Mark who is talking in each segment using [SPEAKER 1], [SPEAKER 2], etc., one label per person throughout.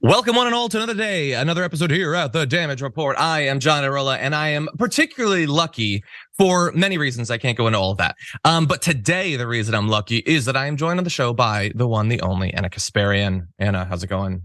[SPEAKER 1] Welcome one and all to another day, another episode here at the Damage Report. I am John Iadarola, and I am particularly lucky for many reasons. I can't go into all of that. But today, the reason I'm lucky is that I am joined on the show by the one, the only Anna Kasparian. Anna, how's it going?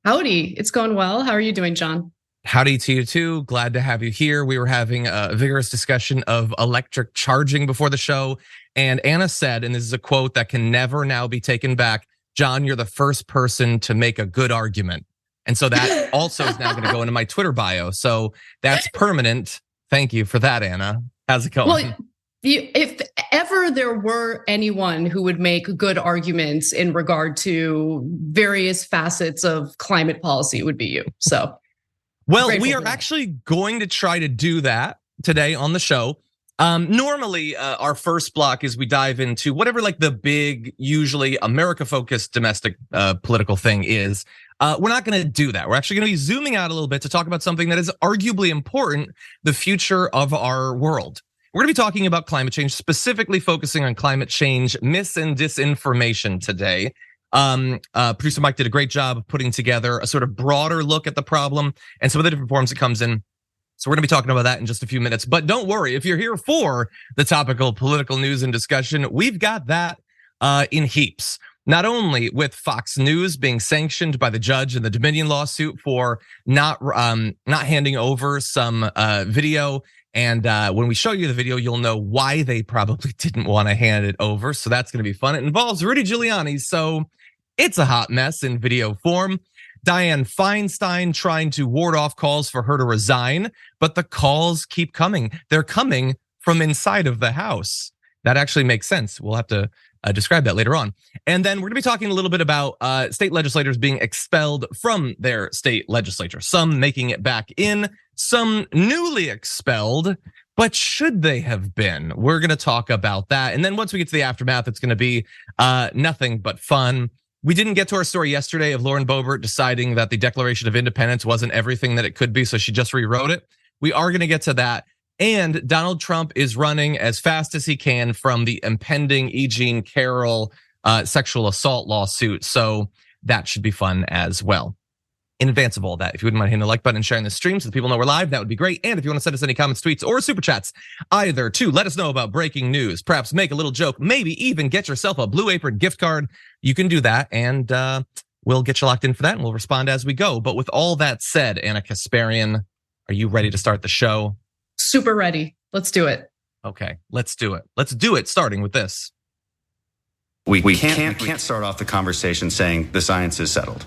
[SPEAKER 2] Howdy, it's going well. How are you doing, John?
[SPEAKER 1] Howdy to you too. Glad to have you here. We were having a vigorous discussion of electric charging before the show. And Anna said, and this is a quote that can never now be taken back, John, you're the first person to make a good argument. And so that also is now going to go into my Twitter bio. So that's permanent. Thank you for that, Anna. How's it going?
[SPEAKER 2] Well, if ever there were anyone who would make good arguments in regard to various facets of climate policy, it would be you. So,
[SPEAKER 1] well, we are actually going to try to do that today on the show. Normally, our first block is we dive into whatever like the big, usually America-focused domestic political thing is. We're not going to do that. We're actually going to be zooming out a little bit to talk about something that is arguably important, the future of our world. We're going to be talking about climate change, specifically focusing on climate change mis and disinformation today. Producer Mike did a great job of putting together a sort of broader look at the problem and some of the different forms it comes in. So we're gonna be talking about that in just a few minutes, but don't worry, if you're here for the topical political news and discussion, we've got that in heaps. Not only with Fox News being sanctioned by the judge in the Dominion lawsuit for not handing over some video, and when we show you the video, you'll know why they probably didn't want to hand it over. So that's gonna be fun. It involves Rudy Giuliani, so it's a hot mess in video form. Dianne Feinstein trying to ward off calls for her to resign, but the calls keep coming. They're coming from inside of the House. That actually makes sense. We'll have to describe that later on. And then we're gonna be talking a little bit about state legislators being expelled from their state legislature. Some making it back in, some newly expelled, but should they have been? We're gonna talk about that. And then once we get to the aftermath, it's gonna be nothing but fun. We didn't get to our story yesterday of Lauren Boebert deciding that the Declaration of Independence wasn't everything that it could be, so she just rewrote it. We are gonna get to that. And Donald Trump is running as fast as he can from the impending E. Jean Carroll sexual assault lawsuit. So that should be fun as well. In advance of all that, if you wouldn't mind hitting the like button and sharing the stream so that people know we're live, that would be great. And if you want to send us any comments, tweets, or super chats, either to let us know about breaking news, perhaps make a little joke, maybe even get yourself a Blue Apron gift card, you can do that. And we'll get you locked in for that and we'll respond as we go. But with all that said, Anna Kasparian, are you ready to start the show?
[SPEAKER 2] Super ready. Let's do it.
[SPEAKER 1] Okay, let's do it. Let's do it, starting with this.
[SPEAKER 3] We can't start off the conversation saying the science is settled.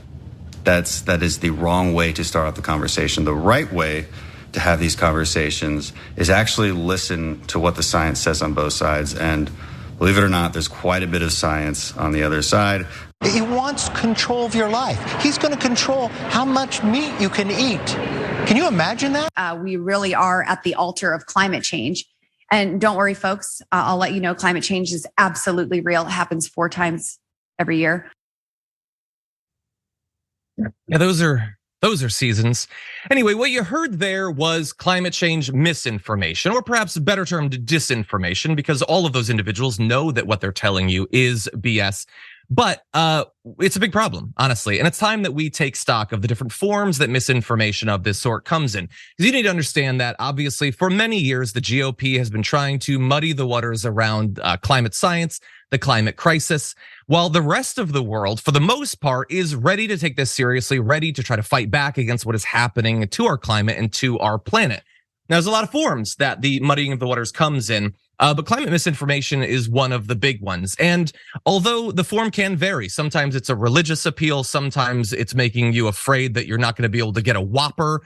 [SPEAKER 3] That is the wrong way to start off the conversation. The right way to have these conversations is actually listen to what the science says on both sides. And believe it or not, there's quite a bit of science on the other side.
[SPEAKER 4] He wants control of your life. He's going to control how much meat you can eat. Can you imagine that?
[SPEAKER 5] We really are at the altar of climate change. And don't worry, folks, I'll let you know climate change is absolutely real. It happens 4 times every year.
[SPEAKER 1] Yeah, those are seasons. Anyway, what you heard there was climate change misinformation, or perhaps a better term, disinformation, because all of those individuals know that what they're telling you is BS. But it's a big problem, honestly. And it's time that we take stock of the different forms that misinformation of this sort comes in. Because you need to understand that, obviously, for many years, the GOP has been trying to muddy the waters around climate science, the climate crisis, while the rest of the world, for the most part, is ready to take this seriously, ready to try to fight back against what is happening to our climate and to our planet. Now, there's a lot of forms that the muddying of the waters comes in, but climate misinformation is one of the big ones. And although the form can vary, sometimes it's a religious appeal, sometimes it's making you afraid that you're not going to be able to get a Whopper,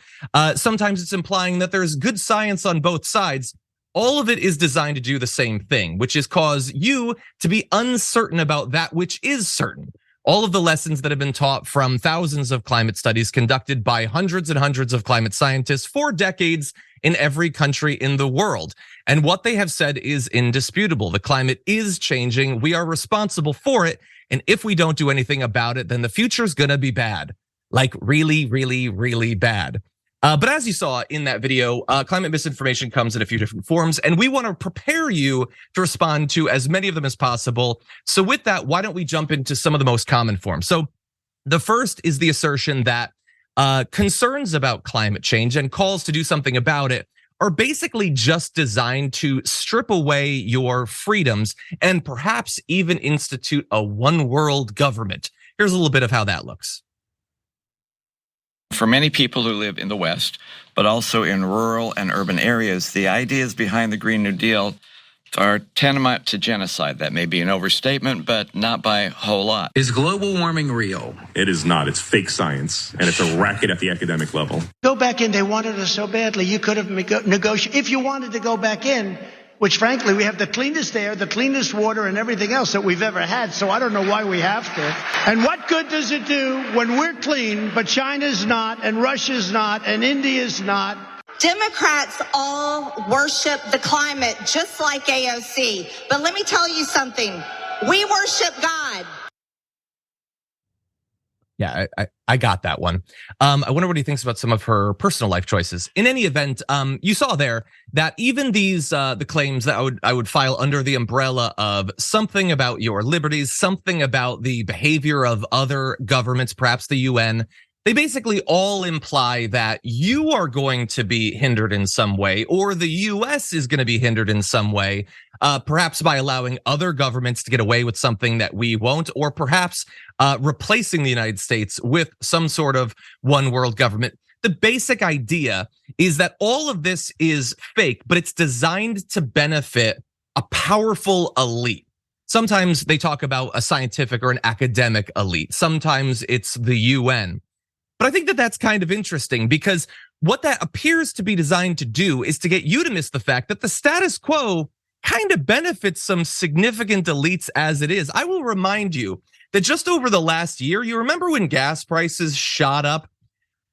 [SPEAKER 1] sometimes it's implying that there's good science on both sides. All of it is designed to do the same thing, which is cause you to be uncertain about that which is certain. All of the lessons that have been taught from thousands of climate studies conducted by hundreds and hundreds of climate scientists for decades in every country in the world. And what they have said is indisputable. The climate is changing. We are responsible for it. And if we don't do anything about it, then the future is going to be bad, like really, really, really bad. But as you saw in that video, climate misinformation comes in a few different forms, and we want to prepare you to respond to as many of them as possible. So with that, why don't we jump into some of the most common forms? So The first is the assertion that concerns about climate change and calls to do something about it are basically just designed to strip away your freedoms and perhaps even institute a one world government. Here's a little bit of how that looks.
[SPEAKER 6] For many people who live in the West, but also in rural and urban areas, the ideas behind the Green New Deal are tantamount to genocide. That may be an overstatement, but not by a whole lot.
[SPEAKER 7] Is global warming real?
[SPEAKER 8] It is not. It's fake science, and it's a racket at the academic level.
[SPEAKER 9] Go back in. They wanted us so badly. You could have negotiated. If you wanted to go back in, which frankly, we have the cleanest air, the cleanest water, and everything else that we've ever had, so I don't know why we have to. And what good does it do when we're clean, but China's not, and Russia's not, and India's not?
[SPEAKER 10] Democrats all worship the climate just like AOC. But let me tell you something. We worship God.
[SPEAKER 1] Yeah, I got that one. I wonder what he thinks about some of her personal life choices. In any event, you saw there that even these the claims that I would file under the umbrella of something about your liberties, something about the behavior of other governments, perhaps the UN. They basically all imply that you are going to be hindered in some way, or the US is going to be hindered in some way, perhaps by allowing other governments to get away with something that we won't, or perhaps replacing the United States with some sort of one world government. The basic idea is that all of this is fake, but it's designed to benefit a powerful elite. Sometimes they talk about a scientific or an academic elite. Sometimes it's the UN. But I think that that's kind of interesting because what that appears to be designed to do is to get you to miss the fact that the status quo kind of benefits some significant elites as it is. I will remind you that just over the last year, you remember when gas prices shot up?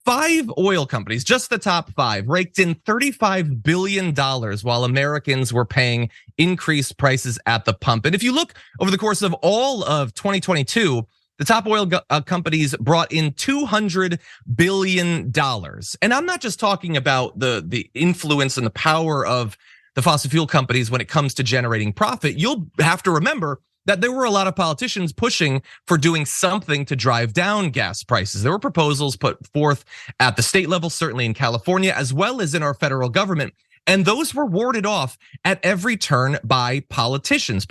[SPEAKER 1] 5 oil companies, just the top 5, raked in $35 billion while Americans were paying increased prices at the pump. And if you look over the course of all of 2022, the top oil companies brought in $200 billion. And I'm not just talking about the influence and the power of the fossil fuel companies when it comes to generating profit. You'll have to remember that there were a lot of politicians pushing for doing something to drive down gas prices. There were proposals put forth at the state level, certainly in California, as well as in our federal government. And those were warded off at every turn by politicians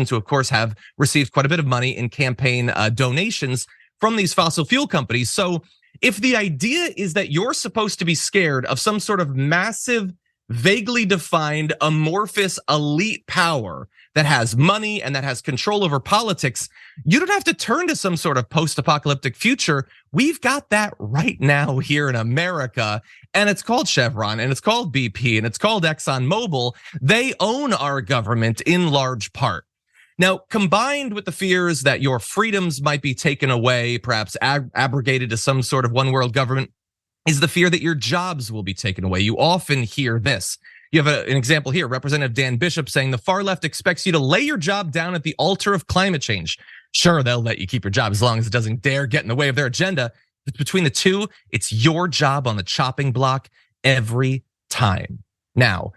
[SPEAKER 1] who, of course, have received quite a bit of money in campaign donations from these fossil fuel companies. So if the idea is that you're supposed to be scared of some sort of massive, vaguely defined, amorphous elite power that has money and that has control over politics, you don't have to turn to some sort of post-apocalyptic future. We've got that right now here in America, and it's called Chevron, and it's called BP, and it's called ExxonMobil. They own our government in large part. Now, combined with the fears that your freedoms might be taken away, perhaps abrogated to some sort of one world government, is the fear that your jobs will be taken away. You often hear this. You have an example here, Representative Dan Bishop saying the far left expects you to lay your job down at the altar of climate change. Sure, they'll let you keep your job as long as it doesn't dare get in the way of their agenda. But between the two, it's your job on the chopping block every time. Now,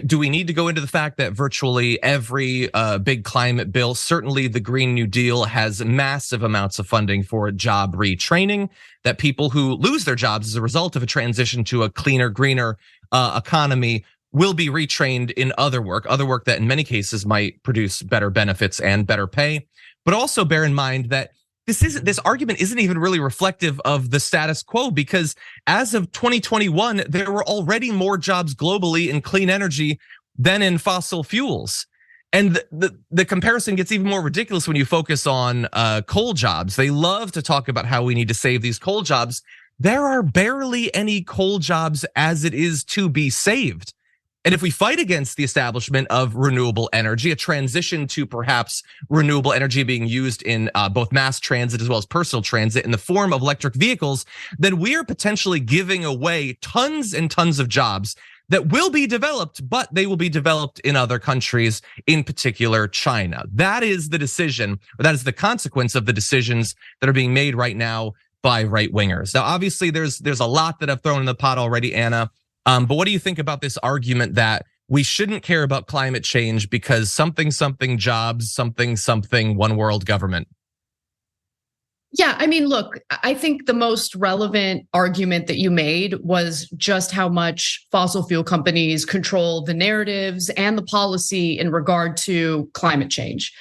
[SPEAKER 1] do we need to go into the fact that virtually every big climate bill, certainly the Green New Deal, has massive amounts of funding for job retraining, that people who lose their jobs as a result of a transition to a cleaner, greener economy will be retrained in other work that in many cases might produce better benefits and better pay. But also bear in mind that this argument isn't even really reflective of the status quo, because as of 2021, there were already more jobs globally in clean energy than in fossil fuels. And the comparison gets even more ridiculous when you focus on coal jobs. They love to talk about how we need to save these coal jobs. There are barely any coal jobs as it is to be saved. And if we fight against the establishment of renewable energy, a transition to perhaps renewable energy being used in both mass transit as well as personal transit in the form of electric vehicles, then we are potentially giving away tons and tons of jobs that will be developed, but they will be developed in other countries, in particular China. That is the decision, or that is the consequence of the decisions that are being made right now by right wingers. Now, obviously, there's a lot that I've thrown in the pot already, Anna. But what do you think about this argument that we shouldn't care about climate change because something jobs, something one world government?
[SPEAKER 2] Yeah, I mean, look, I think the most relevant argument that you made was just how much fossil fuel companies control the narratives and the policy in regard to climate change.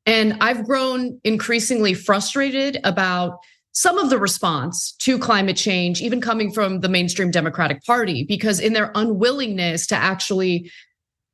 [SPEAKER 2] And I've grown increasingly frustrated about some of the response to climate change, even coming from the mainstream Democratic Party, because in their unwillingness to actually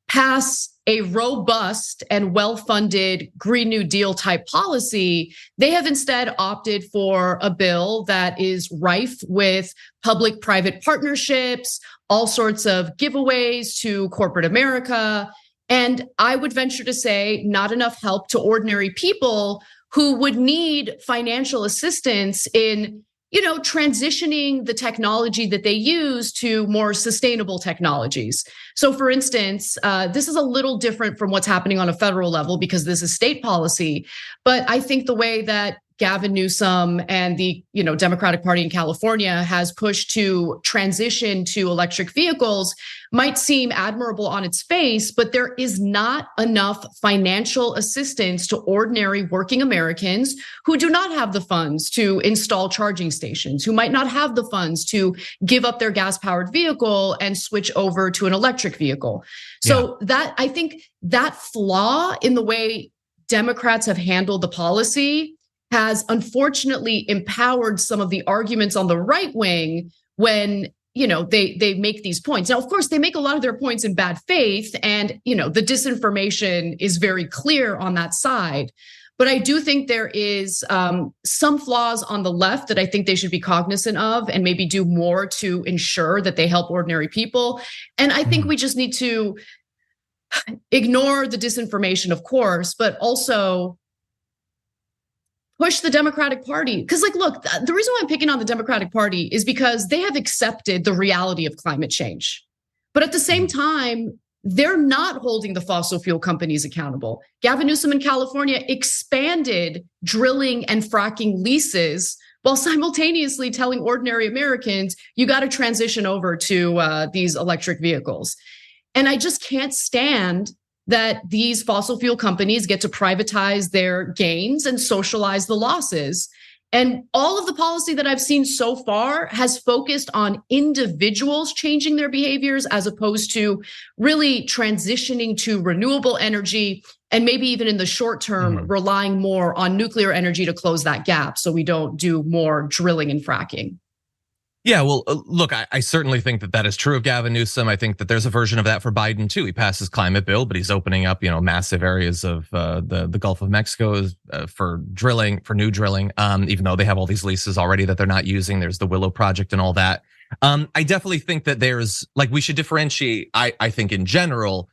[SPEAKER 2] pass a robust and well-funded Green New Deal type policy, they have instead opted for a bill that is rife with public-private partnerships, all sorts of giveaways to corporate America, and I would venture to say not enough help to ordinary people who would need financial assistance in transitioning the technology that they use to more sustainable technologies. So for instance, this is a little different from what's happening on a federal level because this is state policy. But I think the way that Gavin Newsom and the Democratic Party in California has pushed to transition to electric vehicles might seem admirable on its face, but there is not enough financial assistance to ordinary working Americans who do not have the funds to install charging stations, who might not have the funds to give up their gas-powered vehicle and switch over to an electric vehicle. So that, I think that flaw in the way Democrats have handled the policy has unfortunately empowered some of the arguments on the right wing when they make these points. Now, of course, they make a lot of their points in bad faith, and the disinformation is very clear on that side. But I do think there is some flaws on the left that I think they should be cognizant of and maybe do more to ensure that they help ordinary people. And I think we just need to ignore the disinformation, of course, but also push the Democratic Party. Because look, the reason why I'm picking on the Democratic Party is because they have accepted the reality of climate change. But at the same time, they're not holding the fossil fuel companies accountable. Gavin Newsom in California expanded drilling and fracking leases while simultaneously telling ordinary Americans, you got to transition over to these electric vehicles. And I just can't stand that these fossil fuel companies get to privatize their gains and socialize the losses. And all of the policy that I've seen so far has focused on individuals changing their behaviors as opposed to really transitioning to renewable energy and maybe even in the short term, relying more on nuclear energy to close that gap so we don't do more drilling and fracking.
[SPEAKER 1] Yeah, well, look, I certainly think that is true of Gavin Newsom. I think that there's a version of that for Biden too. He passed his climate bill, but he's opening up, massive areas of the Gulf of Mexico for drilling, for new drilling. Even though they have all these leases already that they're not using. There's the Willow Project and all that. I definitely think that there's we should differentiate. I think in general,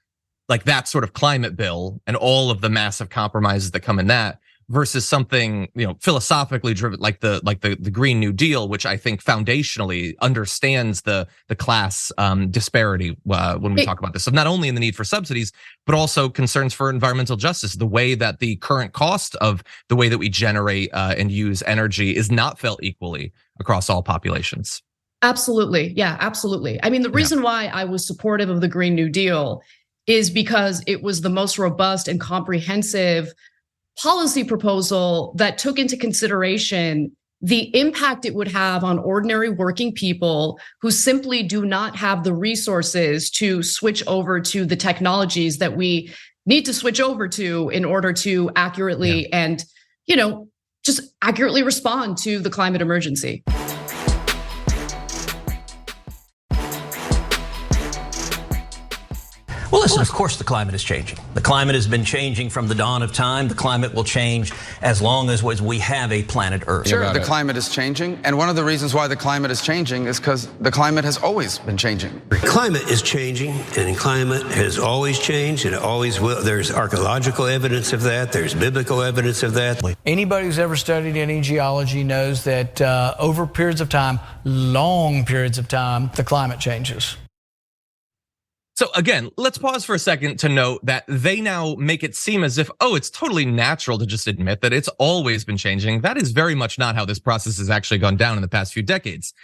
[SPEAKER 1] that sort of climate bill and all of the massive compromises that come in that, versus something philosophically driven like the Green New Deal, which I think foundationally understands the class disparity when we talk about this. So not only in the need for subsidies, but also concerns for environmental justice, the way that the current cost of the way that we generate and use energy is not felt equally across all populations.
[SPEAKER 2] Absolutely, yeah, absolutely. I mean, the reason why I was supportive of the Green New Deal is because it was the most robust and comprehensive policy proposal that took into consideration the impact it would have on ordinary working people who simply do not have the resources to switch over to the technologies that we need to switch over to in order to accurately and, just accurately respond to the climate emergency.
[SPEAKER 7] Well, listen, of course the climate is changing. The climate has been changing from the dawn of time. The climate will change as long as we have a planet Earth.
[SPEAKER 11] Sure, the climate is changing. And one of the reasons why the climate is changing is because the climate has always been changing.
[SPEAKER 12] Climate is changing, and climate has always changed, and it always will. There's archaeological evidence of that. There's biblical evidence of that.
[SPEAKER 13] Anybody who's ever studied any geology knows that over periods of time, long periods of time, the climate changes.
[SPEAKER 1] So again, let's pause for a second to note that they now make it seem as if, it's totally natural to just admit that it's always been changing. That is very much not how this process has actually gone down in the past few decades.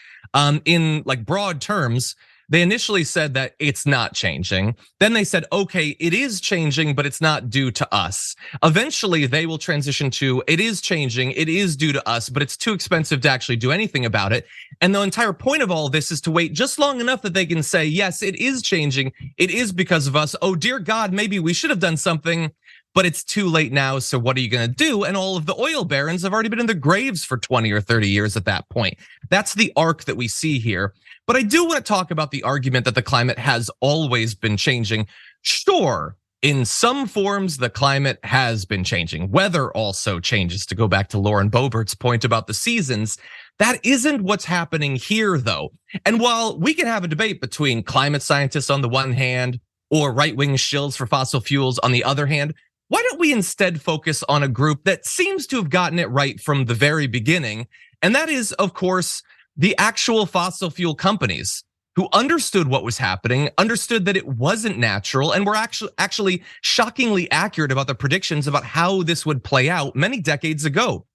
[SPEAKER 1] In broad terms, They initially said that it's not changing. Then they said, okay, it is changing, but it's not due to us. Eventually, they will transition to it is changing, it is due to us, but it's too expensive to actually do anything about it. And the entire point of all this is to wait just long enough that they can say, yes, it is changing, it is because of us. Oh, dear God, maybe we should have done something, but it's too late now, so what are you gonna do? And all of the oil barons have already been in their graves for 20 or 30 years at that point. That's the arc that we see here. But I do want to talk about the argument that the climate has always been changing. Sure, in some forms, the climate has been changing. Weather also changes, to go back to Lauren Boebert's point about the seasons. That isn't what's happening here, though. And while we can have a debate between climate scientists on the one hand, or right-wing shills for fossil fuels on the other hand, why don't we instead focus on a group that seems to have gotten it right from the very beginning? And that is, of course, the actual fossil fuel companies who understood what was happening, understood that it wasn't natural, and were actually shockingly accurate about the predictions about how this would play out many decades ago.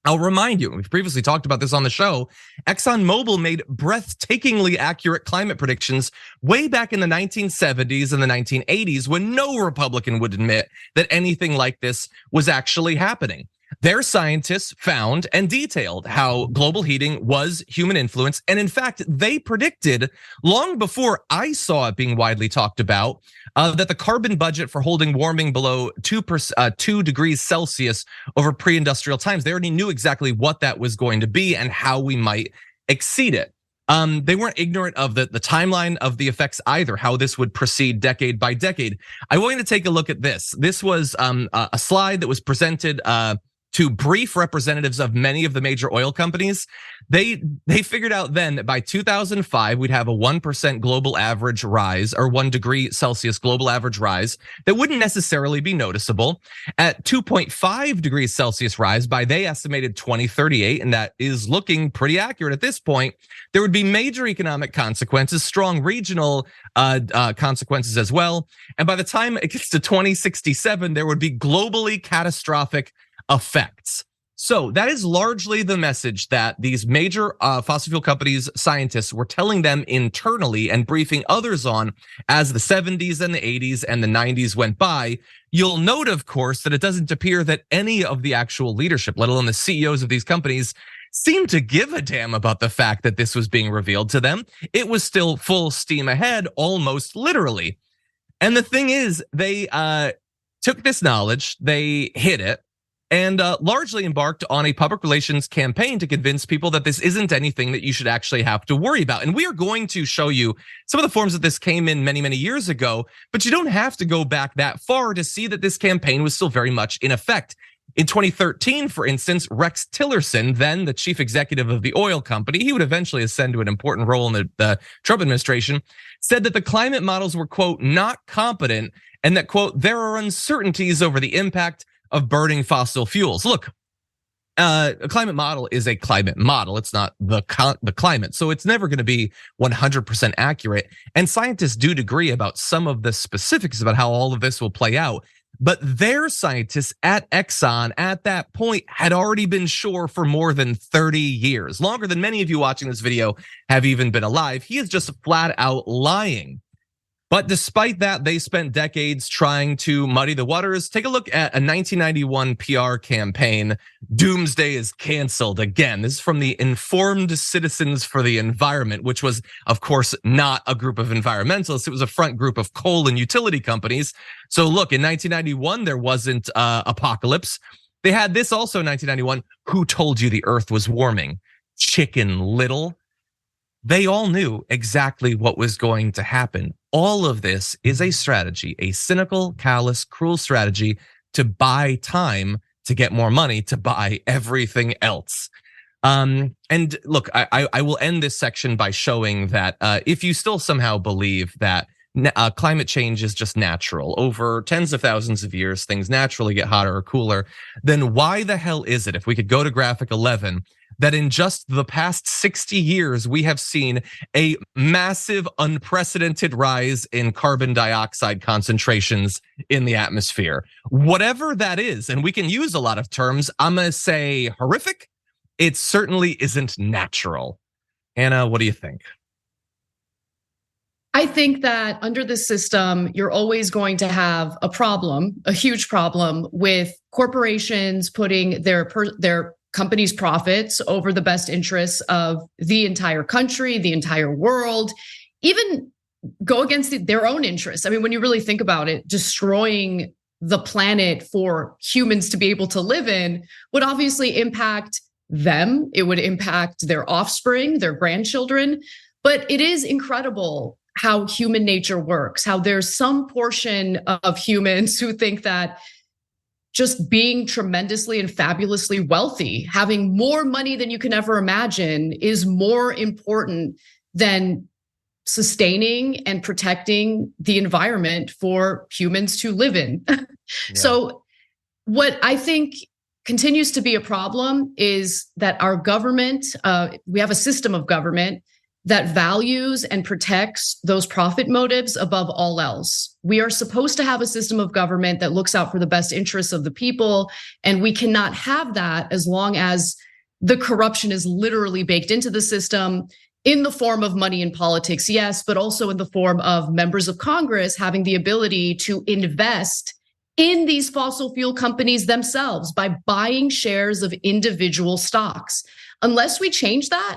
[SPEAKER 1] I'll remind you, we've previously talked about this on the show, ExxonMobil made breathtakingly accurate climate predictions way back in the 1970s and the 1980s when no Republican would admit that anything like this was actually happening. Their scientists found and detailed how global heating was human influence. And in fact, they predicted long before I saw it being widely talked about that the carbon budget for holding warming below 2 degrees Celsius over pre-industrial times, they already knew exactly what that was going to be and how we might exceed it. They weren't ignorant of the timeline of the effects either, how this would proceed decade by decade. I want you to take a look at this. This was a slide that was presented to brief representatives of many of the major oil companies. They figured out then that by 2005, we'd have a 1% global average rise, or 1 degree Celsius global average rise that wouldn't necessarily be noticeable. At 2.5 degrees Celsius rise by they estimated 2038, and that is looking pretty accurate at this point, there would be major economic consequences, strong regional consequences as well. And by the time it gets to 2067, there would be globally catastrophic effects. So that is largely the message that these major fossil fuel companies' scientists were telling them internally and briefing others on as the 70s and the 80s and the 90s went by. You'll note, of course, that it doesn't appear that any of the actual leadership, let alone the CEOs of these companies, seemed to give a damn about the fact that this was being revealed to them. It was still full steam ahead, almost literally. And the thing is, they took this knowledge, they hid it, and largely embarked on a public relations campaign to convince people that this isn't anything that you should actually have to worry about. And we are going to show you some of the forms that this came in many, many years ago, but you don't have to go back that far to see that this campaign was still very much in effect. In 2013, for instance, Rex Tillerson, then the chief executive of the oil company, he would eventually ascend to an important role in the Trump administration, said that the climate models were, quote, not competent, and that, quote, there are uncertainties over the impact of burning fossil fuels. Look, a climate model is a climate model. It's not the climate. So it's never going to be 100% accurate. And scientists do agree about some of the specifics about how all of this will play out. But their scientists at Exxon at that point had already been sure for more than 30 years, longer than many of you watching this video have even been alive. He is just flat out lying. But despite that, they spent decades trying to muddy the waters. Take a look at a 1991 PR campaign, Doomsday is Canceled Again. This is from the Informed Citizens for the Environment, which was, of course, not a group of environmentalists. It was a front group of coal and utility companies. So look, in 1991, there wasn't apocalypse. They had this also in 1991. Who told you the earth was warming? Chicken Little. They all knew exactly what was going to happen. All of this is a strategy, a cynical, callous, cruel strategy to buy time, to get more money, to buy everything else. And look, I will end this section by showing that if you still somehow believe that climate change is just natural, over tens of thousands of years, things naturally get hotter or cooler, then why the hell is it, if we could go to graphic 11, that in just the past 60 years, we have seen a massive, unprecedented rise in carbon dioxide concentrations in the atmosphere? Whatever that is, and we can use a lot of terms, I'm gonna say horrific. It certainly isn't natural. Anna, what do you think?
[SPEAKER 2] I think that under the system, you're always going to have a problem, a huge problem with corporations putting their company's profits over the best interests of the entire country, the entire world, even go against their own interests. I mean, when you really think about it, destroying the planet for humans to be able to live in would obviously impact them. It would impact their offspring, their grandchildren. But it is incredible how human nature works, how there's some portion of humans who think that just being tremendously and fabulously wealthy, having more money than you can ever imagine, is more important than sustaining and protecting the environment for humans to live in. Yeah. So what I think continues to be a problem is that our government, we have a system of government that values and protects those profit motives above all else. We are supposed to have a system of government that looks out for the best interests of the people, and we cannot have that as long as the corruption is literally baked into the system in the form of money in politics, yes, but also in the form of members of Congress having the ability to invest in these fossil fuel companies themselves by buying shares of individual stocks. Unless we change that,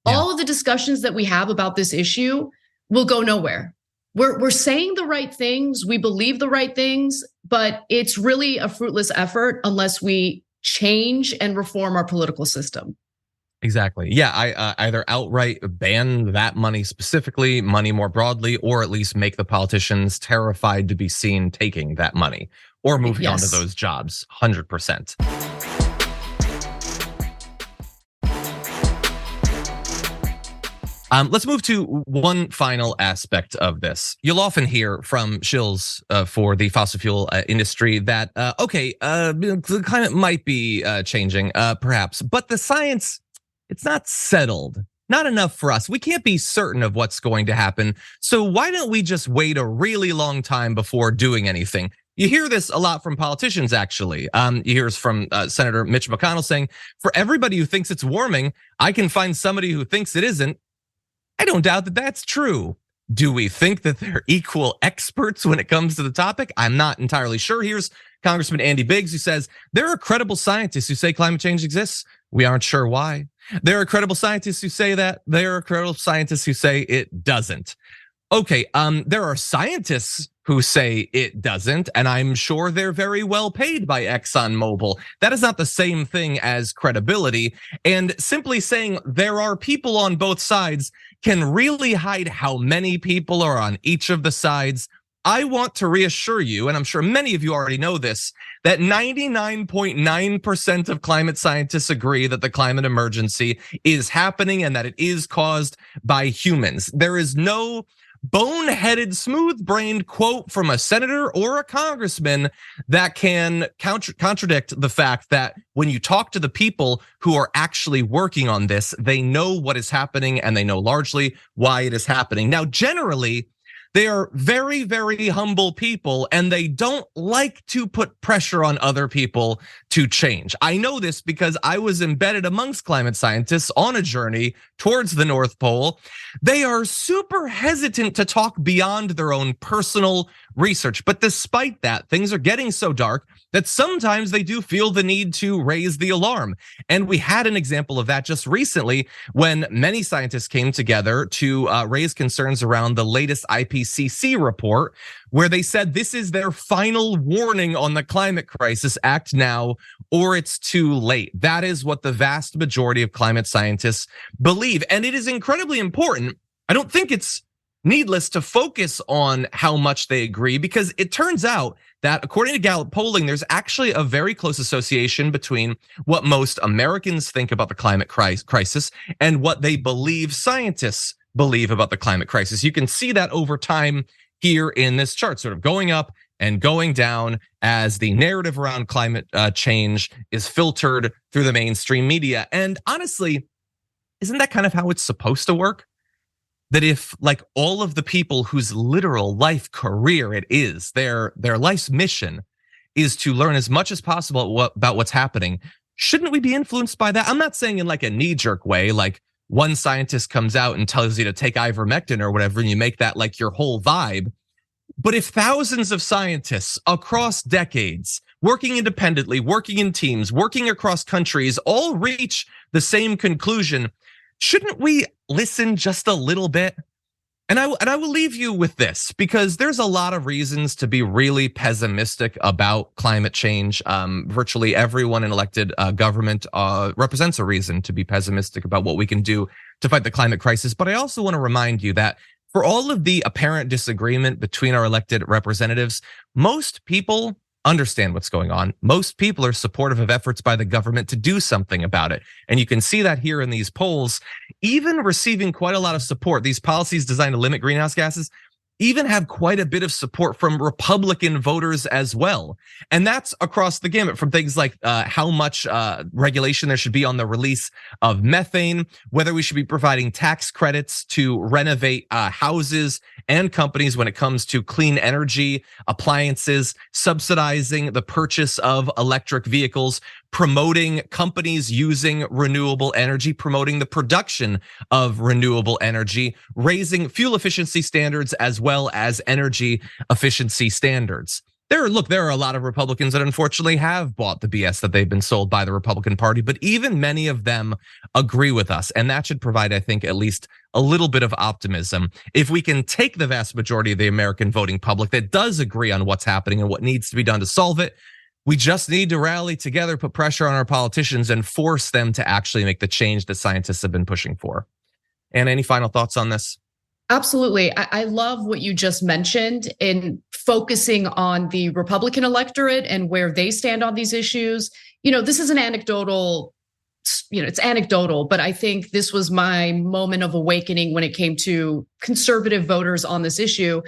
[SPEAKER 2] all of the discussions that we have about this issue will go nowhere. We're saying the right things, we believe the right things, but it's really a fruitless effort unless we change and reform our political system.
[SPEAKER 1] Exactly. Yeah, I either outright ban that money specifically, money more broadly, or at least make the politicians terrified to be seen taking that money or moving on to those jobs, 100%. Let's move to one final aspect of this. You'll often hear from shills for the fossil fuel industry that, the climate might be changing, perhaps, but the science, it's not settled, not enough for us. We can't be certain of what's going to happen. So why don't we just wait a really long time before doing anything? You hear this a lot from politicians, actually. You hear this from Senator Mitch McConnell saying, for everybody who thinks it's warming, I can find somebody who thinks it isn't. I don't doubt that that's true. Do we think that they're equal experts when it comes to the topic? I'm not entirely sure. Here's Congressman Andy Biggs, who says, there are credible scientists who say climate change exists. We aren't sure why. There are credible scientists who say that. There are credible scientists who say it doesn't. Okay, there are scientists who say it doesn't, and I'm sure they're very well paid by ExxonMobil. That is not the same thing as credibility. And simply saying there are people on both sides can really hide how many people are on each of the sides. I want to reassure you, and I'm sure many of you already know this, that 99.9% of climate scientists agree that the climate emergency is happening and that it is caused by humans. There is no boneheaded, smooth-brained quote from a senator or a congressman that can contradict the fact that when you talk to the people who are actually working on this, they know what is happening and they know largely why it is happening. Now, generally, they are very, very humble people, and they don't like to put pressure on other people to change. I know this because I was embedded amongst climate scientists on a journey towards the North Pole. They are super hesitant to talk beyond their own personal research. But despite that, things are getting so dark that sometimes they do feel the need to raise the alarm. And we had an example of that just recently when many scientists came together to raise concerns around the latest IPCC report, where they said this is their final warning on the climate crisis. Act now or it's too late. That is what the vast majority of climate scientists believe. And it is incredibly important. I don't think it's needless to focus on how much they agree, because it turns out that according to Gallup polling, there's actually a very close association between what most Americans think about the climate crisis and what they believe scientists believe about the climate crisis. You can see that over time here in this chart, sort of going up and going down as the narrative around climate change is filtered through the mainstream media. And honestly, isn't that kind of how it's supposed to work? That if like all of the people whose literal life career it is, their life's mission is to learn as much as possible about what's happening, shouldn't we be influenced by that? I'm not saying in like a knee-jerk way, like one scientist comes out and tells you to take ivermectin or whatever, and you make that like your whole vibe. But if thousands of scientists across decades, working independently, working in teams, working across countries, all reach the same conclusion, shouldn't we listen just a little bit? And I will leave you with this, because there's a lot of reasons to be really pessimistic about climate change. Virtually everyone in elected government represents a reason to be pessimistic about what we can do to fight the climate crisis. But I also want to remind you that for all of the apparent disagreement between our elected representatives, most people understand what's going on. Most people are supportive of efforts by the government to do something about it. And you can see that here in these polls, even receiving quite a lot of support. These policies designed to limit greenhouse gases even have quite a bit of support from Republican voters as well. And that's across the gamut, from things like how much regulation there should be on the release of methane, whether we should be providing tax credits to renovate houses and companies when it comes to clean energy appliances, subsidizing the purchase of electric vehicles, promoting companies using renewable energy, promoting the production of renewable energy, raising fuel efficiency standards as well as energy efficiency standards. There are a lot of Republicans that unfortunately have bought the BS that they've been sold by the Republican Party, but even many of them agree with us. And that should provide, I think, at least a little bit of optimism. If we can take the vast majority of the American voting public that does agree on what's happening and what needs to be done to solve it, we just need to rally together, put pressure on our politicians, and force them to actually make the change that scientists have been pushing for. And any final thoughts on this?
[SPEAKER 2] Absolutely. I love what you just mentioned in focusing on the Republican electorate and where they stand on these issues. This is an anecdotal, it's anecdotal, but I think this was my moment of awakening when it came to conservative voters on this issue.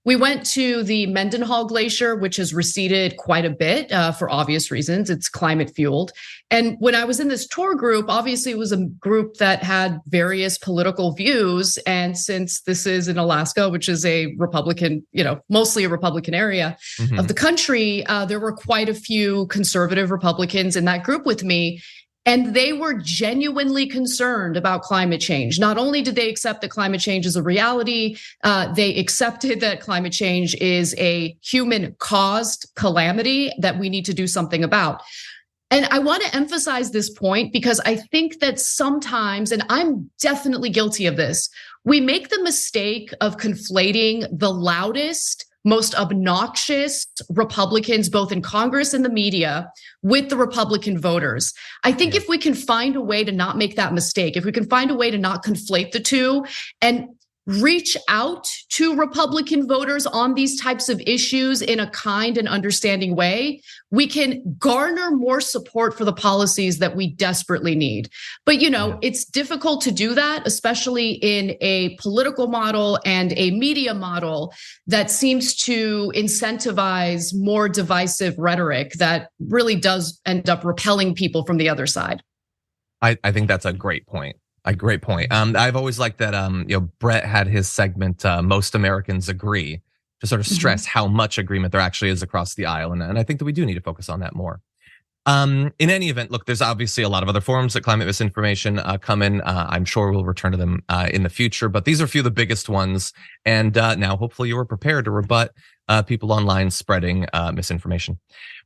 [SPEAKER 2] We went to the Mendenhall Glacier, which has receded quite a bit for obvious reasons. It's climate fueled. And when I was in this tour group, obviously it was a group that had various political views. And since this is in Alaska, which is a Republican, mostly a Republican area of the country, there were quite a few conservative Republicans in that group with me. And they were genuinely concerned about climate change. Not only did they accept that climate change is a reality, they accepted that climate change is a human-caused calamity that we need to do something about. And I want to emphasize this point because I think that sometimes, and I'm definitely guilty of this, we make the mistake of conflating the loudest, most obnoxious Republicans, both in Congress and the media, with the Republican voters. I think if we can find a way to not make that mistake, if we can find a way to not conflate the two and reach out to Republican voters on these types of issues in a kind and understanding way, we can garner more support for the policies that we desperately need. But it's difficult to do that, especially in a political model and a media model that seems to incentivize more divisive rhetoric that really does end up repelling people from the other side.
[SPEAKER 1] I think that's a great point. A great point. I've always liked that, Brett had his segment, Most Americans Agree, to sort of stress how much agreement there actually is across the aisle. And I think that we do need to focus on that more. In any event, look, there's obviously a lot of other forms that climate misinformation come in. I'm sure we'll return to them in the future, but these are a few of the biggest ones. And now hopefully you were prepared to rebut people online spreading misinformation.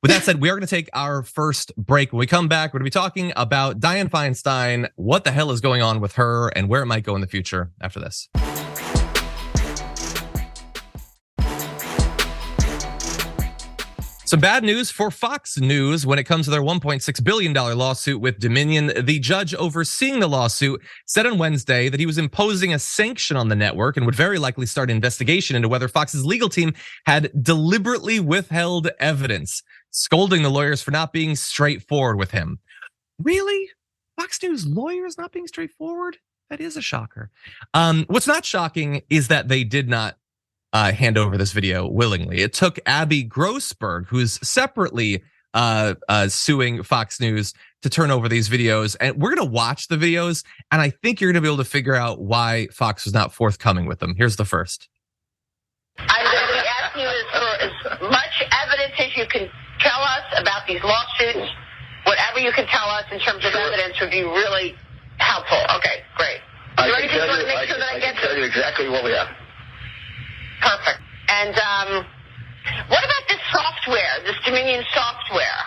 [SPEAKER 1] With that said, we are going to take our first break. When we come back, we're going to be talking about Dianne Feinstein, what the hell is going on with her and where it might go in the future after this. Some bad news for Fox News when it comes to their $1.6 billion lawsuit with Dominion. The judge overseeing the lawsuit said on Wednesday that he was imposing a sanction on the network and would very likely start an investigation into whether Fox's legal team had deliberately withheld evidence, scolding the lawyers for not being straightforward with him. Really? Fox News lawyers not being straightforward? That is a shocker. What's not shocking is that they did not hand over this video willingly. It took Abby Grossberg, who's separately suing Fox News, to turn over these videos. And we're gonna watch the videos, and I think you're gonna be able to figure out why Fox was not forthcoming with them. Here's the first.
[SPEAKER 14] I'm gonna be asking you for as much evidence as you can tell us about these lawsuits. Whatever you can tell us in terms of evidence would be really Helpful. Okay, great.
[SPEAKER 15] I can tell you exactly what we have.
[SPEAKER 14] Perfect. And what about this software, this Dominion software?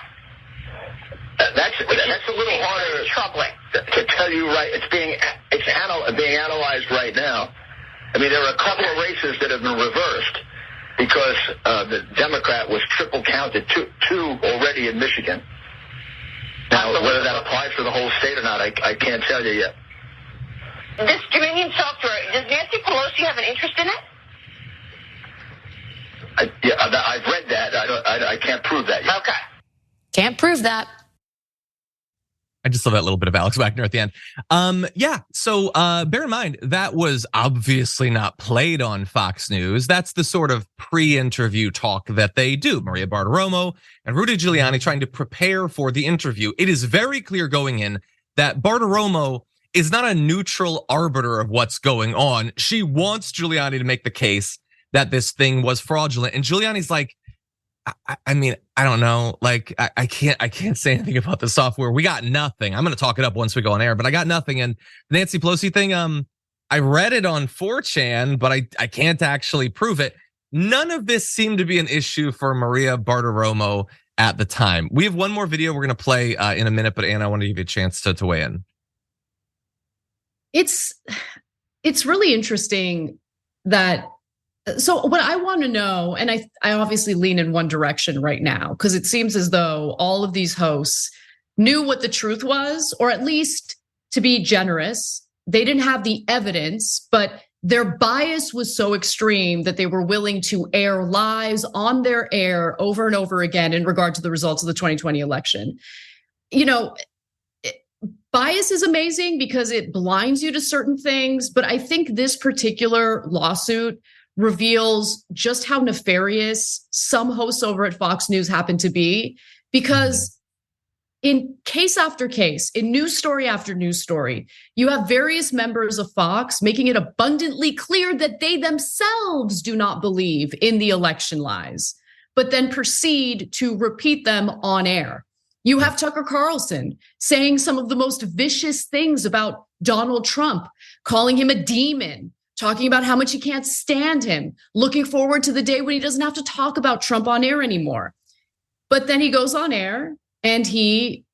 [SPEAKER 15] That's a little harder.
[SPEAKER 14] Troubling
[SPEAKER 15] to tell you. Right, it's being analyzed right now. I mean, there are a couple of races that have been reversed because the Democrat was triple counted, two already in Michigan. Now, whether that applies for the whole state or not, I can't tell you yet.
[SPEAKER 14] This Dominion software, does Nancy Pelosi have an interest in it?
[SPEAKER 15] I've read that. I can't prove that yet.
[SPEAKER 14] Okay.
[SPEAKER 16] Can't prove that.
[SPEAKER 1] I just love that little bit of Alex Wagner at the end. So bear in mind, that was obviously not played on Fox News. That's the sort of pre-interview talk that they do. Maria Bartiromo and Rudy Giuliani trying to prepare for the interview. It is very clear going in that Bartiromo is not a neutral arbiter of what's going on. She wants Giuliani to make the case that this thing was fraudulent. And Giuliani's like, I mean, I don't know. Like, I can't say anything about the software. We got nothing. I'm going to talk it up once we go on air, but I got nothing. And the Nancy Pelosi thing, I read it on 4chan, but I can't actually prove it. None of this seemed to be an issue for Maria Bartiromo at the time. We have one more video we're going to play in a minute, but Anna, I want to give you a chance to weigh in.
[SPEAKER 2] It's really interesting that. So what I want to know, and I obviously lean in one direction right now, because it seems as though all of these hosts knew what the truth was, or at least, to be generous, they didn't have the evidence, but their bias was so extreme that they were willing to air lies on their air over and over again in regard to the results of the 2020 election. You know, bias is amazing because it blinds you to certain things, but I think this particular lawsuit reveals just how nefarious some hosts over at Fox News happen to be, because in case after case, in news story after news story, you have various members of Fox making it abundantly clear that they themselves do not believe in the election lies, but then proceed to repeat them on air. You have Tucker Carlson saying some of the most vicious things about Donald Trump, calling him a demon, talking about how much he can't stand him, looking forward to the day when he doesn't have to talk about Trump on air anymore. But then he goes on air and he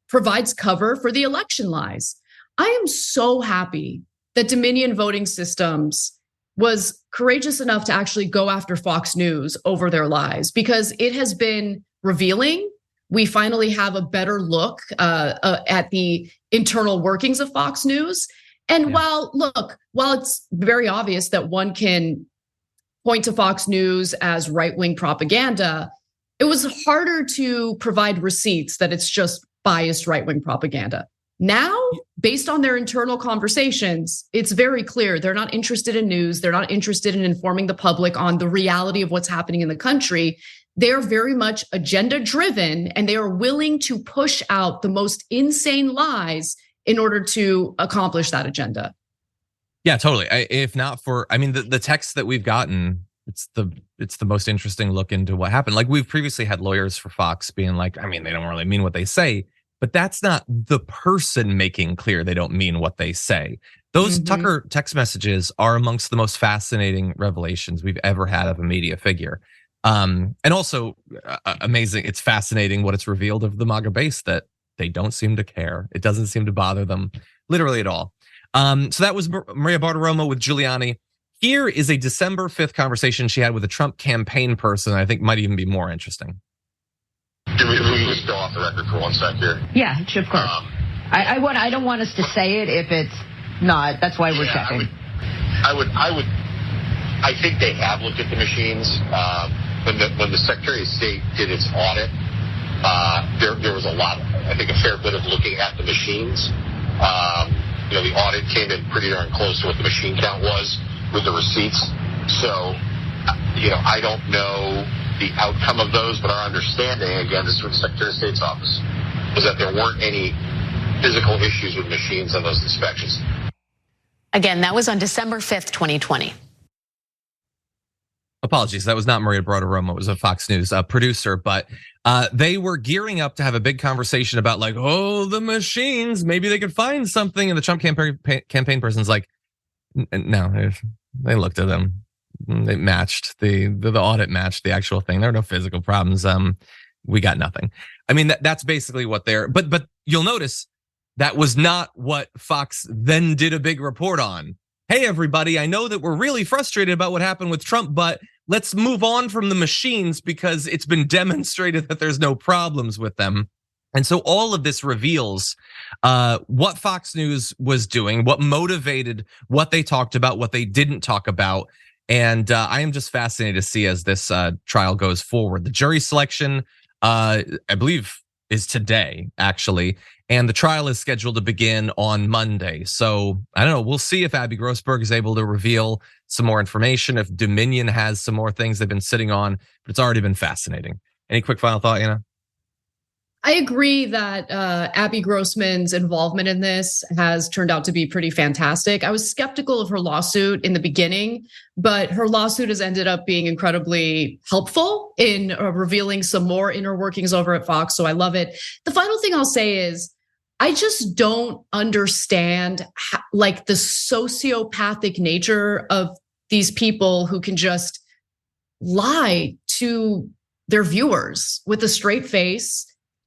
[SPEAKER 2] provides cover for the election lies. I am so happy that Dominion Voting Systems was courageous enough to actually go after Fox News over their lies, because it has been revealing. We finally have a better look at the internal workings of Fox News. And while it's very obvious that one can point to Fox News as right-wing propaganda, it was harder to provide receipts that it's just biased right-wing propaganda. Now, based on their internal conversations, it's very clear they're not interested in news. They're not interested in informing the public on the reality of what's happening in the country. They're very much agenda-driven, and they are willing to push out the most insane lies in order to accomplish that agenda.
[SPEAKER 1] Yeah, totally. If not for, I mean, the text that we've gotten, it's the most interesting look into what happened. Like, we've previously had lawyers for Fox being like, I mean, they don't really mean what they say, but that's not the person making clear they don't mean what they say. Those Tucker text messages are amongst the most fascinating revelations we've ever had of a media figure. And also amazing. It's fascinating what it's revealed of the MAGA base, that they don't seem to care. It doesn't seem to bother them literally at all. So that was Maria Bartiromo with Giuliani. Here is a December 5th conversation she had with a Trump campaign person I think might even be more interesting.
[SPEAKER 15] Can we just go off the record for 1 sec here?
[SPEAKER 17] Yeah, of course. I don't want us to say it if it's not. That's why we're checking.
[SPEAKER 15] I think they have looked at the machines. When the Secretary of State did its audit, there was a fair bit of looking at the machines. The audit came in pretty darn close to what the machine count was with the receipts. So, I don't know the outcome of those, but our understanding, again, this is from the Secretary of State's office, was that there weren't any physical issues with machines on those inspections.
[SPEAKER 16] Again, that was on December 5th, 2020.
[SPEAKER 1] apologies, that was not Maria Bartiromo, it was a Fox News producer, but they were gearing up to have a big conversation about like, oh, the machines, maybe they could find something. And the Trump campaign person's like, no, they looked at them. They matched the audit matched the actual thing. There are no physical problems. We got nothing. I mean, that's basically what they're, but you'll notice that was not what Fox then did a big report on. Hey, everybody, I know that we're really frustrated about what happened with Trump, but let's move on from the machines because it's been demonstrated that there's no problems with them. And so all of this reveals what Fox News was doing, what motivated what they talked about, what they didn't talk about. And I am just fascinated to see as this trial goes forward. The jury selection, I believe, is today, actually. And the trial is scheduled to begin on Monday. So I don't know, we'll see if Abby Grossberg is able to reveal some more information, if Dominion has some more things they've been sitting on, but it's already been fascinating. Any quick final thought, Anna?
[SPEAKER 2] I agree that Abby Grossman's involvement in this has turned out to be pretty fantastic. I was skeptical of her lawsuit in the beginning, but her lawsuit has ended up being incredibly helpful in revealing some more inner workings over at Fox. So I love it. The final thing I'll say is, I just don't understand like the sociopathic nature of these people who can just lie to their viewers with a straight face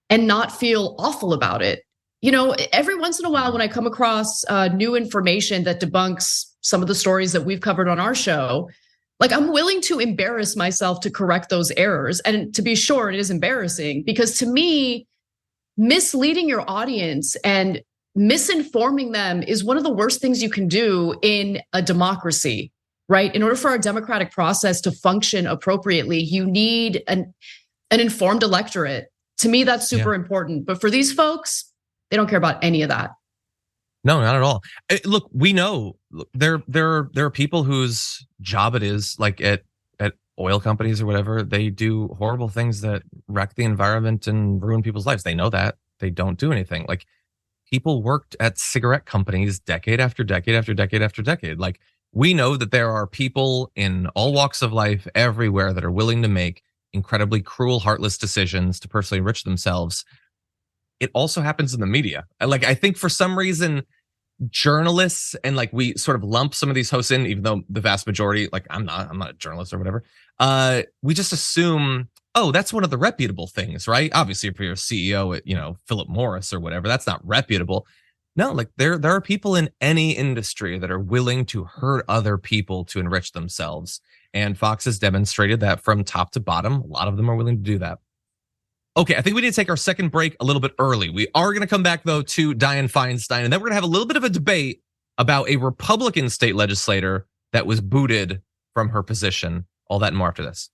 [SPEAKER 2] and not feel awful about it. You know, every once in a while when I come across new information that debunks some of the stories that we've covered on our show, like I'm willing to embarrass myself to correct those errors. And to be sure, it is embarrassing because to me, misleading your audience and misinforming them is one of the worst things you can do in a democracy, right? In order for our democratic process to function appropriately, you need an informed electorate. To me, that's super important. But for these folks, they don't care about any of that.
[SPEAKER 1] No, not at all. Look, we know there are people whose job it is, like at oil companies or whatever, they do horrible things that wreck the environment and ruin people's lives. They know that. They don't do anything. Like people worked at cigarette companies decade after decade after decade after decade. Like we know that there are people in all walks of life everywhere that are willing to make incredibly cruel, heartless decisions to personally enrich themselves. It also happens in the media. Like I think for some reason, journalists and like we sort of lump some of these hosts in, even though the vast majority, like I'm not a journalist or whatever. We just assume, oh, that's one of the reputable things, right? Obviously, if you're a CEO at, Philip Morris or whatever, that's not reputable. No, like there are people in any industry that are willing to hurt other people to enrich themselves. And Fox has demonstrated that from top to bottom. A lot of them are willing to do that. Okay, I think we need to take our second break a little bit early. We are going to come back, though, to Dianne Feinstein, and then we're going to have a little bit of a debate about a Republican state legislator that was booted from her position. All that and more after this.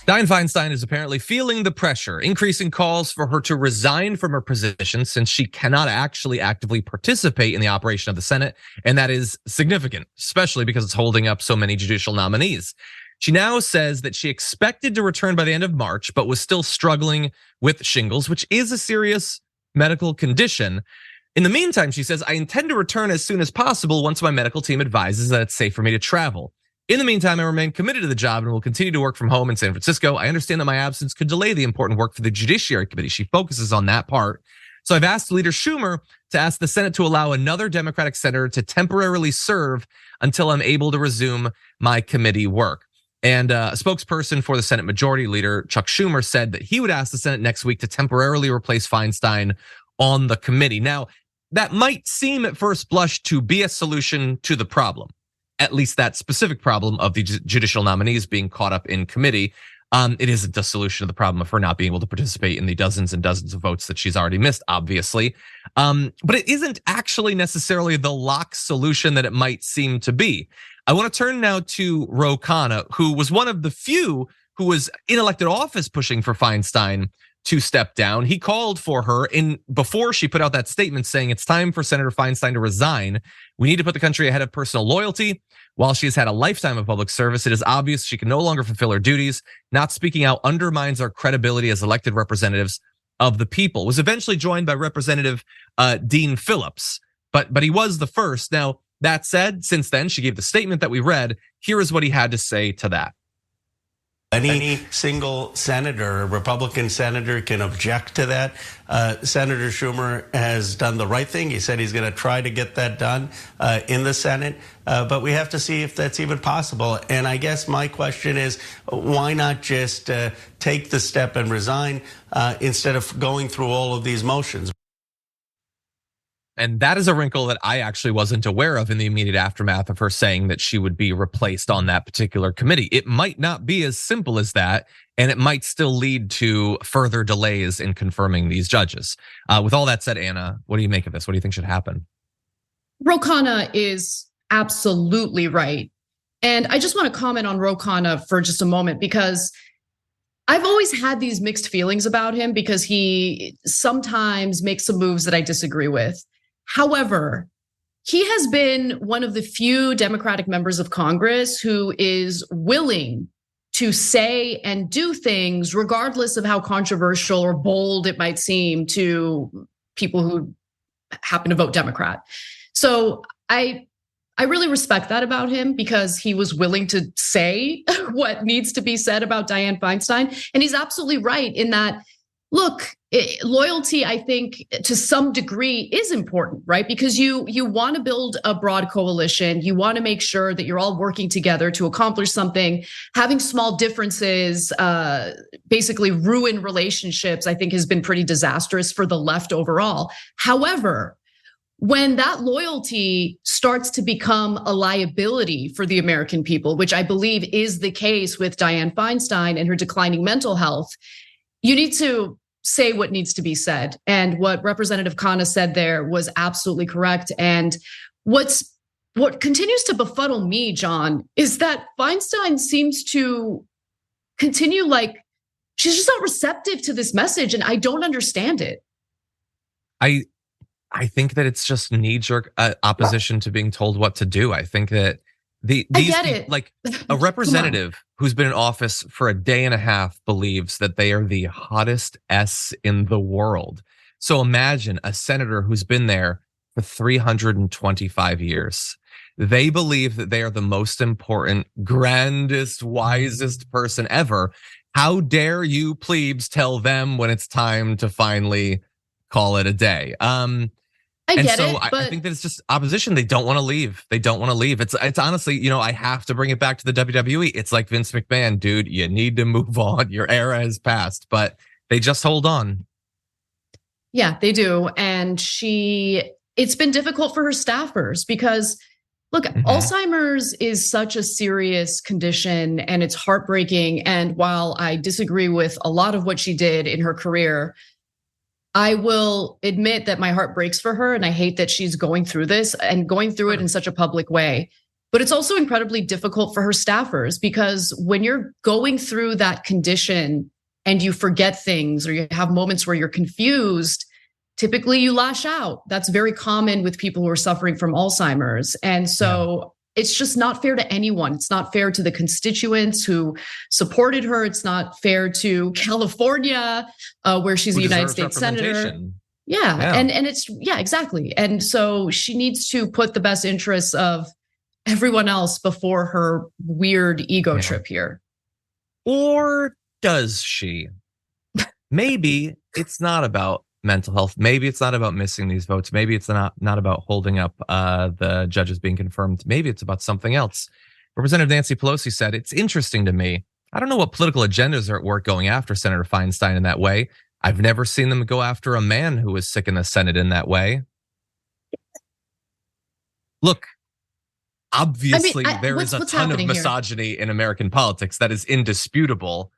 [SPEAKER 1] Dianne Feinstein is apparently feeling the pressure, increasing calls for her to resign from her position since she cannot actually actively participate in the operation of the Senate. And that is significant, especially because it's holding up so many judicial nominees. She now says that she expected to return by the end of March, but was still struggling with shingles, which is a serious medical condition. In the meantime, she says, I intend to return as soon as possible once my medical team advises that it's safe for me to travel. In the meantime, I remain committed to the job and will continue to work from home in San Francisco. I understand that my absence could delay the important work for the Judiciary Committee. She focuses on that part. So I've asked Leader Schumer to ask the Senate to allow another Democratic senator to temporarily serve until I'm able to resume my committee work. And a spokesperson for the Senate Majority Leader, Chuck Schumer, said that he would ask the Senate next week to temporarily replace Feinstein on the committee. Now, that might seem at first blush to be a solution to the problem. At least that specific problem of the judicial nominees being caught up in committee. It isn't a solution to the problem of her not being able to participate in the dozens and dozens of votes that she's already missed, obviously. But it isn't actually necessarily the lock solution that it might seem to be. I want to turn now to Ro Khanna, who was one of the few who was in elected office pushing for Feinstein to step down. He called for her before she put out that statement saying it's time for Senator Feinstein to resign. We need to put the country ahead of personal loyalty. While she has had a lifetime of public service, it is obvious she can no longer fulfill her duties. Not speaking out undermines our credibility as elected representatives of the people. Was eventually joined by Representative Dean Phillips, but he was the first. Now, that said, since then, she gave the statement that we read. Here is what he had to say to that.
[SPEAKER 12] Any single senator, Republican senator, can object to that. Senator Schumer has done the right thing. He said he's going to try to get that done in the Senate, but we have to see if that's even possible. And I guess my question is, why not just take the step and resign instead of going through all of these motions?
[SPEAKER 1] And that is a wrinkle that I actually wasn't aware of in the immediate aftermath of her saying that she would be replaced on that particular committee. It might not be as simple as that, and it might still lead to further delays in confirming these judges. With all that said, Anna, what do you make of this? What do you think should happen?
[SPEAKER 2] Ro Khanna is absolutely right. And I just want to comment on Ro Khanna for just a moment, because I've always had these mixed feelings about him because he sometimes makes some moves that I disagree with. However, he has been one of the few Democratic members of Congress who is willing to say and do things regardless of how controversial or bold it might seem to people who happen to vote Democrat. So I really respect that about him, because he was willing to say what needs to be said about Dianne Feinstein. And he's absolutely right in that, look, loyalty, I think, to some degree is important, right? Because you want to build a broad coalition. You want to make sure that you're all working together to accomplish something. Having small differences basically ruin relationships, I think, has been pretty disastrous for the left overall. However, when that loyalty starts to become a liability for the American people, which I believe is the case with Dianne Feinstein and her declining mental health, you need to say what needs to be said. And what Representative Khanna said there was absolutely correct. And what continues to befuddle me, John, is that Feinstein seems to continue like she's just not receptive to this message, and I don't understand it.
[SPEAKER 1] I think that it's just knee-jerk opposition to being told what to do. I think that these like a representative who's been in office for a day and a half believes that they are the hottest S in the world. So imagine a senator who's been there for 325 years. They believe that they are the most important, grandest, wisest person ever. How dare you plebes tell them when it's time to finally call it a day? I think that it's just opposition. They don't want to leave. It's honestly, I have to bring it back to the WWE. It's like Vince McMahon, dude, you need to move on. Your era has passed, but they just hold on.
[SPEAKER 2] Yeah, they do. And it's been difficult for her staffers because, look, Alzheimer's is such a serious condition and it's heartbreaking. And while I disagree with a lot of what she did in her career, I will admit that my heart breaks for her, and I hate that she's going through this and going through it in such a public way. But it's also incredibly difficult for her staffers, because when you're going through that condition and you forget things or you have moments where you're confused, typically you lash out. That's very common with people who are suffering from Alzheimer's. And so it's just not fair to anyone. It's not fair to the constituents who supported her. It's not fair to California, where she's a United States senator. Yeah. And it's, exactly. And so she needs to put the best interests of everyone else before her weird ego trip here.
[SPEAKER 1] Or does she? Maybe it's not about mental health. Maybe it's not about missing these votes. Maybe it's not about holding up the judges being confirmed. Maybe it's about something else. Representative Nancy Pelosi said, it's interesting to me. I don't know what political agendas are at work going after Senator Feinstein in that way. I've never seen them go after a man who was sick in the Senate in that way. Look, obviously there is a ton of misogyny in American politics. That is indisputable.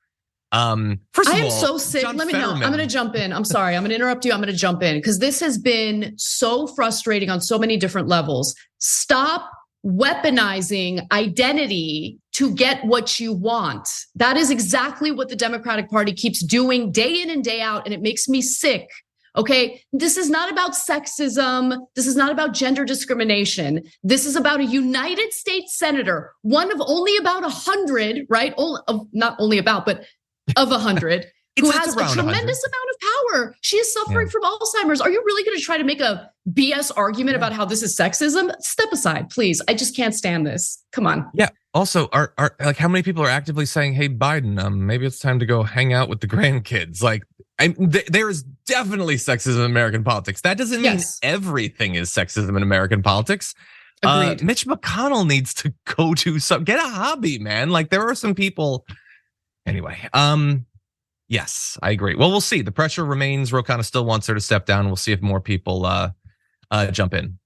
[SPEAKER 1] First of all,
[SPEAKER 2] I am so sick. Let me know. I'm going to jump in. I'm sorry. I'm going to interrupt you. I'm going to jump in because this has been so frustrating on so many different levels. Stop weaponizing identity to get what you want. That is exactly what the Democratic Party keeps doing day in and day out, and it makes me sick. Okay, this is not about sexism. This is not about gender discrimination. This is about a United States senator, one of only about 100, right? Not only about, but of 100, who has a tremendous amount of power. She is suffering from Alzheimer's. Are you really going to try to make a BS argument about how this is sexism, step aside, please. I just can't stand this. Come on.
[SPEAKER 1] Yeah. Also, are like how many people are actively saying, "Hey, Biden, maybe it's time to go hang out with the grandkids"? Like, there is definitely sexism in American politics. That doesn't mean everything is sexism in American politics. Mitch McConnell needs to go do something. Get a hobby, man. Like, there are some people. Anyway, yes, I agree. Well, we'll see. The pressure remains. Ro Khanna still wants her to step down. We'll see if more people jump in.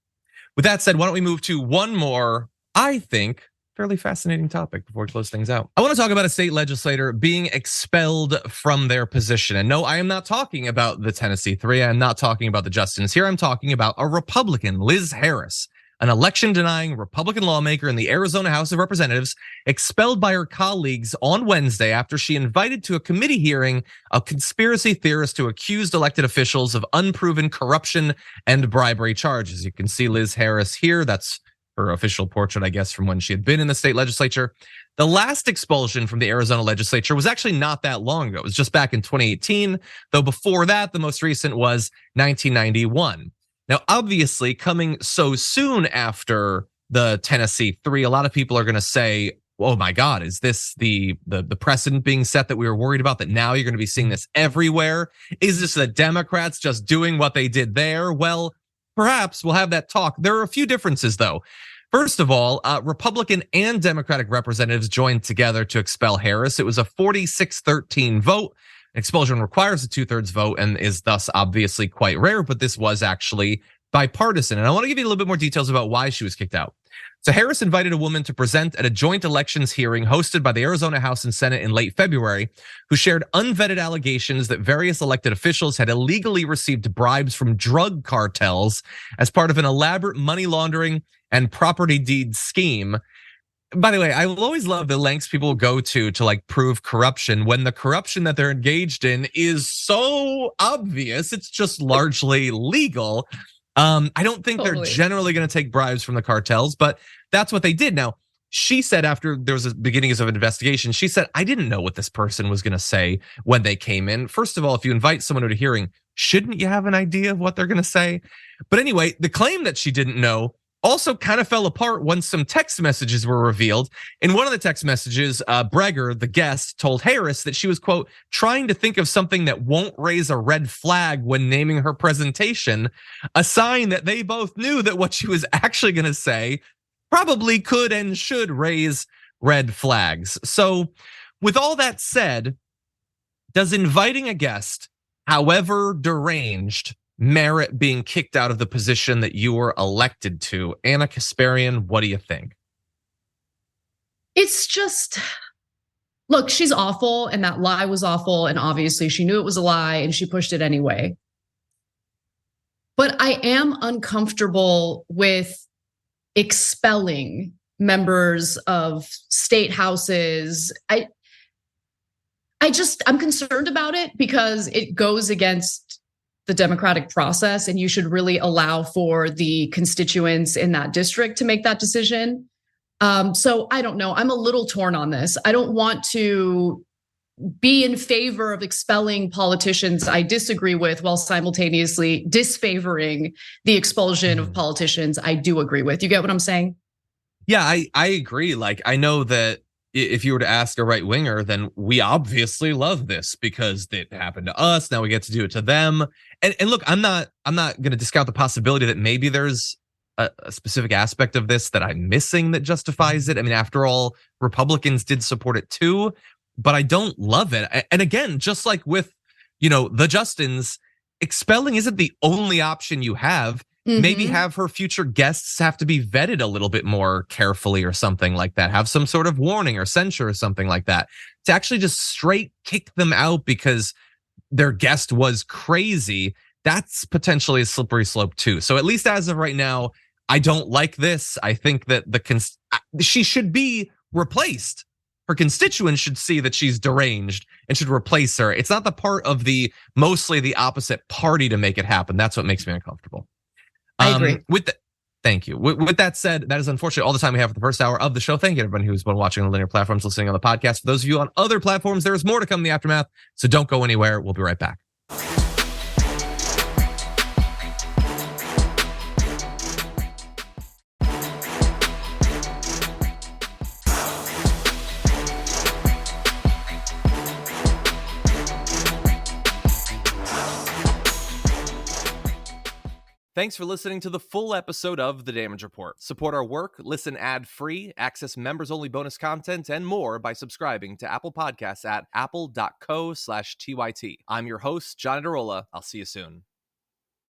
[SPEAKER 1] With that said, why don't we move to one more, I think, fairly fascinating topic before we close things out. I want to talk about a state legislator being expelled from their position. And no, I am not talking about the Tennessee Three. I am not talking about the Justins here. I'm talking about a Republican, Liz Harris, an election-denying Republican lawmaker in the Arizona House of Representatives, expelled by her colleagues on Wednesday after she invited to a committee hearing a conspiracy theorist who accused elected officials of unproven corruption and bribery charges. You can see Liz Harris here. That's her official portrait, I guess, from when she had been in the state legislature. The last expulsion from the Arizona legislature was actually not that long ago. It was just back in 2018, though before that, the most recent was 1991. Now, obviously, coming so soon after the Tennessee Three, a lot of people are going to say, oh my God, is this the precedent being set that we were worried about, that now you're going to be seeing this everywhere? Is this the Democrats just doing what they did there? Well, perhaps we'll have that talk. There are a few differences, though. First of all, Republican and Democratic representatives joined together to expel Harris. It was a 46-13 vote. Expulsion requires a 2/3 vote and is thus obviously quite rare, but this was actually bipartisan. And I want to give you a little bit more details about why she was kicked out. So Harris invited a woman to present at a joint elections hearing hosted by the Arizona House and Senate in late February, who shared unvetted allegations that various elected officials had illegally received bribes from drug cartels as part of an elaborate money laundering and property deed scheme. By the way, I will always love the lengths people go to like prove corruption when the corruption that they're engaged in is so obvious. It's just largely legal. I don't think they're generally going to take bribes from the cartels, but that's what they did. Now, she said after there was a beginnings of an investigation, she said, I didn't know what this person was going to say when they came in. First of all, if you invite someone to a hearing, shouldn't you have an idea of what they're going to say? But anyway, the claim that she didn't know also kind of fell apart once some text messages were revealed. In one of the text messages, Breger, the guest, told Harris that she was, quote, trying to think of something that won't raise a red flag when naming her presentation, a sign that they both knew that what she was actually going to say probably could and should raise red flags. So with all that said, does inviting a guest, however deranged, merit being kicked out of the position that you were elected to? Anna Kasparian, what do you think?
[SPEAKER 2] It's just, look, she's awful, and that lie was awful, and obviously she knew it was a lie and she pushed it anyway. But I am uncomfortable with expelling members of state houses. I'm concerned about it because it goes against the democratic process, and you should really allow for the constituents in that district to make that decision. So I don't know. I'm a little torn on this. I don't want to be in favor of expelling politicians I disagree with while simultaneously disfavoring the expulsion of politicians I do agree with. You get what I'm saying?
[SPEAKER 1] Yeah, I agree. Like, I know that if you were to ask a right winger, then we obviously love this because it happened to us. Now we get to do it to them. And look, I'm not going to discount the possibility that maybe there's a specific aspect of this that I'm missing that justifies it. I mean, after all, Republicans did support it too, but I don't love it. And again, just like with, the Justins, expelling isn't the only option you have. Mm-hmm. Maybe have her future guests have to be vetted a little bit more carefully or something like that. Have some sort of warning or censure or something like that. To actually just straight kick them out because their guest was crazy, that's potentially a slippery slope too. So at least as of right now, I don't like this. I think that she should be replaced. Her constituents should see that she's deranged and should replace her. It's not the part of mostly the opposite party to make it happen. That's what makes me uncomfortable.
[SPEAKER 2] I agree.
[SPEAKER 1] Thank you. With that said, that is unfortunately all the time we have for the first hour of the show. Thank you everybody who's been watching on the linear platforms, listening on the podcast. For those of you on other platforms, there is more to come in the aftermath. So don't go anywhere. We'll be right back. Thanks for listening to the full episode of The Damage Report. Support our work, listen ad-free, access members-only bonus content, and more by subscribing to Apple Podcasts at apple.co/TYT. I'm your host, John Iadarola. I'll see you soon.